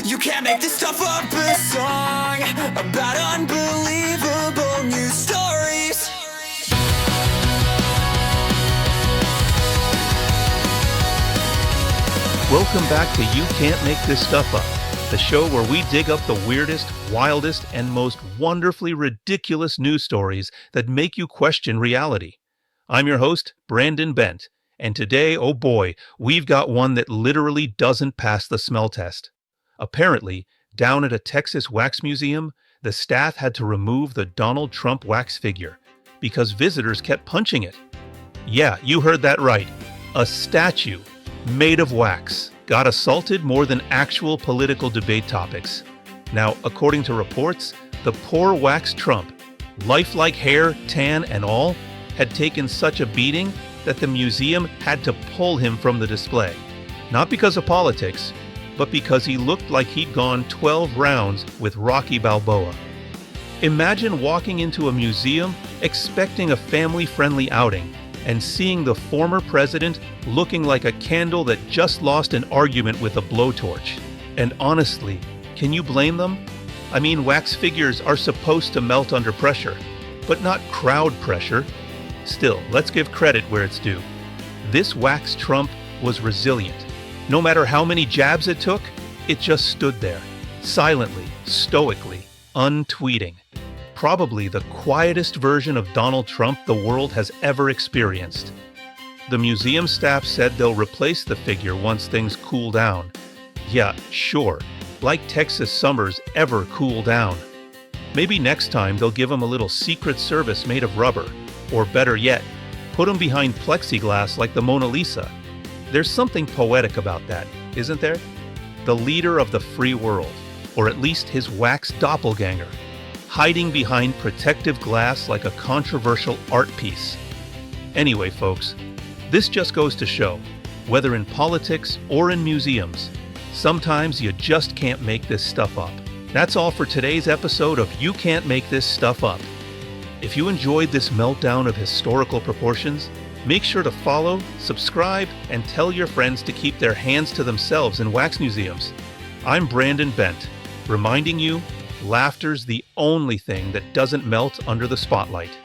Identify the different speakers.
Speaker 1: You can't make this stuff up. A song about unbelievable news stories.
Speaker 2: Welcome back to You Can't Make This Stuff Up, the show where we dig up the weirdest, wildest, and most wonderfully ridiculous news stories that make you question reality. I'm your host, Brandon Bent, and today, oh boy, we've got one that literally doesn't pass the smell test. Apparently, down at a Texas wax museum, the staff had to remove the Donald Trump wax figure because visitors kept punching it. Yeah, you heard that right. A statue made of wax got assaulted more than actual political debate topics. Now, according to reports, the poor wax Trump, lifelike hair, tan, and all, had taken such a beating that the museum had to pull him from the display. Not because of politics, but because he looked like he'd gone 12 rounds with Rocky Balboa. Imagine walking into a museum expecting a family-friendly outing and seeing the former president looking like a candle that just lost an argument with a blowtorch. And honestly, can you blame them? I mean, wax figures are supposed to melt under pressure, but not crowd pressure. Still, let's give credit where it's due. This wax Trump was resilient. No matter how many jabs it took, it just stood there, silently, stoically, untweeting. Probably the quietest version of Donald Trump the world has ever experienced. The museum staff said they'll replace the figure once things cool down. Yeah, sure, like Texas summers ever cool down. Maybe next time they'll give him a little Secret Service made of rubber, or better yet, put him behind plexiglass like the Mona Lisa. There's something poetic about that, isn't there? The leader of the free world, or at least his wax doppelganger, hiding behind protective glass like a controversial art piece. Anyway, folks, this just goes to show, whether in politics or in museums, sometimes you just can't make this stuff up. That's all for today's episode of You Can't Make This Stuff Up. If you enjoyed this meltdown of historical proportions, make sure to follow, subscribe, and tell your friends to keep their hands to themselves in wax museums. I'm Brandon Bent, reminding you, laughter's the only thing that doesn't melt under the spotlight.